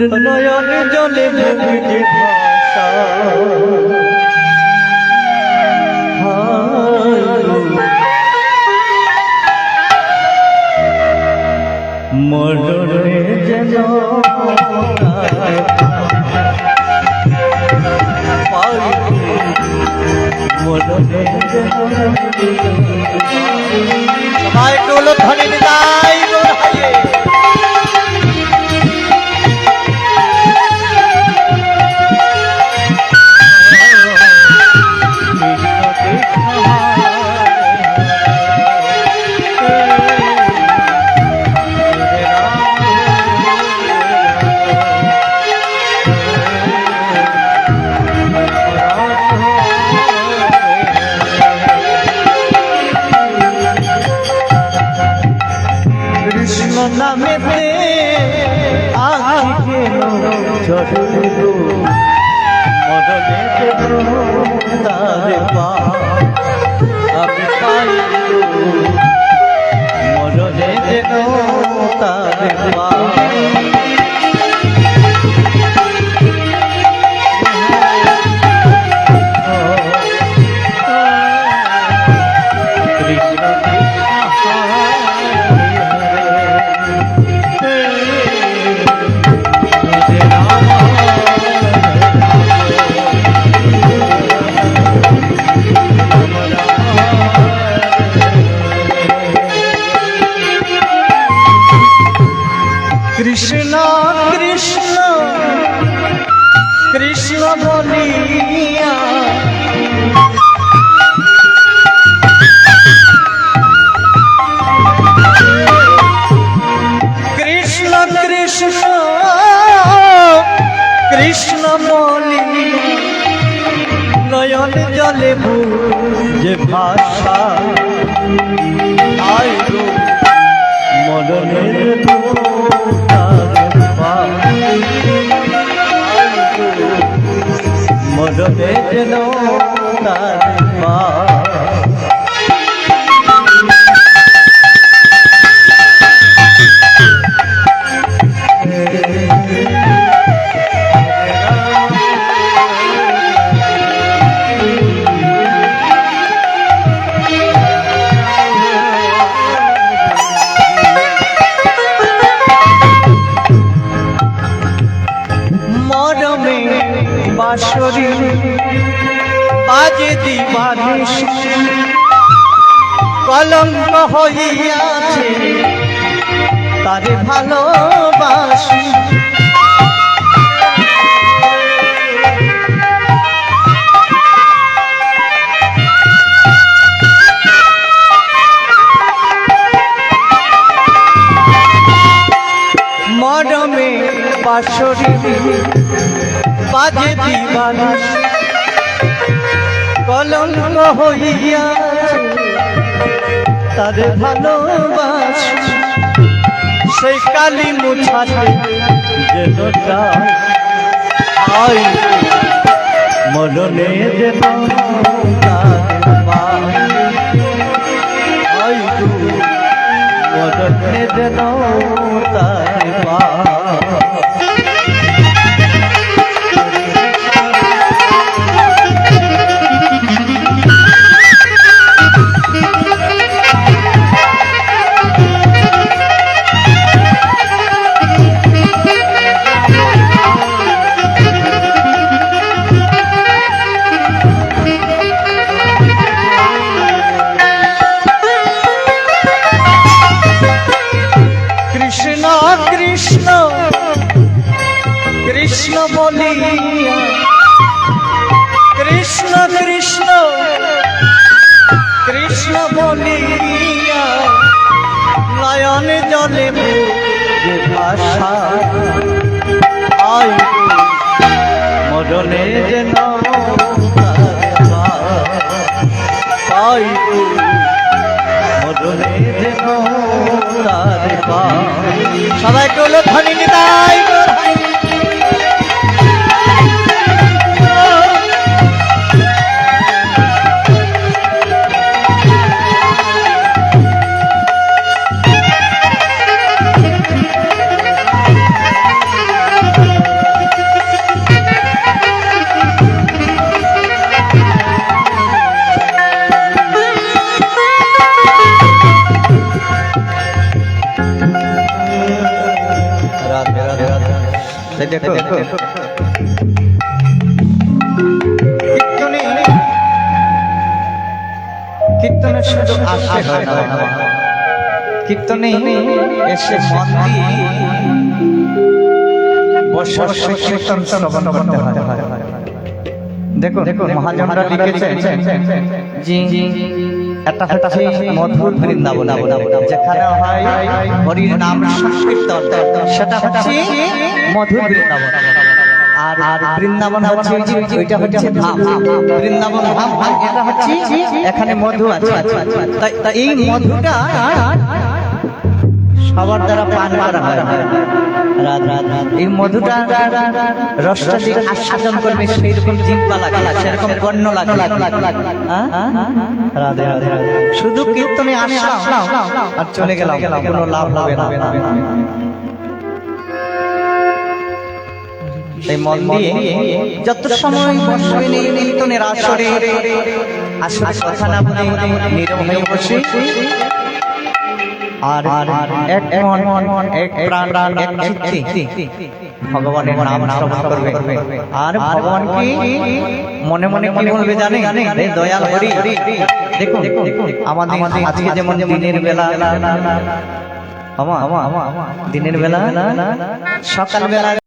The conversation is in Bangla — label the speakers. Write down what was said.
Speaker 1: নয়ন জলে ভেজে ভাষা মরণে যেন মরণে যেন সবাই টোলো ধনে নিতাই নামেতে আগে ঝড়িল মরণে তারে পা আমি পাই মরণে তারে পা কৃষ্ণ কৃষ্ণ কৃষ্ণ বলিয়া কৃষ্ণ কৃষ্ণ কৃষ্ণ বলিয়া নয়ন জলে যে ভাষা আই গো মরণের মরণে যেন তার পা বাঁশরি বাজে দিবানিশ কলঙ্ক হইয়াছে তারে ভালোবাসি মরমে বাঁশরি বাজে দিবানিশ কলঙ্ক হইয়া তারে ভালোবাসি সেই কালী মুছাতে যেন আই মরণে যেন আই মরণে যেন তার পা কৃষ্ণ কৃষ্ণ বলিয়া কৃষ্ণ কৃষ্ণ কৃষ্ণ বলিয়া নয়ন জলে যে ভাষা আই মরণে যেন পাই মরণে যেন তার পা সবাই টোলো ধ্বনি নিতাই দেখো কীর্তনের শুধু আসতে হয় না, কীর্তনে এসে মন দিয়ে বসে বসে কীর্তন শ্রবণ করতে হয়। দেখো মহাজনরা লিখেছেন জি এটা হচ্ছে মধুর বৃন্দাবন, যেখানে হয় হরির নাম সংকীর্তন, সেটা হচ্ছে মধুর বৃন্দাবন। আর বৃন্দাবন হচ্ছে ওইটা হচ্ছে ধাম, বৃন্দাবন ধাম, এটা হচ্ছে এখানে মধু আছে। তাই এই মধুটা সবার দ্বারা পান করা হয়। এই মধুটা রসটা দিয়ে আস্বাদন করবে সেইরকম জিহ্বা লাগে, সেরকম গণ্য লাগে। শুধু কীর্তনে আসলাম আর চলে গেলাম, কোনো লাভ হবে না। এই মন দিয়ে যত সময় বসবেন এই কীর্তনের আসরে, আসলে কথা না বলে নীরব হয়ে বসে আর এক মন এক প্রাণ এক চিত্তে ভগবানের নাম শ্রবণ করবে। আর ভগবান কি মনে মনে কি বলবে জানেন? দয়াল হরি, দেখো আমাদের আজকে যেমন দিনের বেলা, দিনের বেলা সকাল বেলা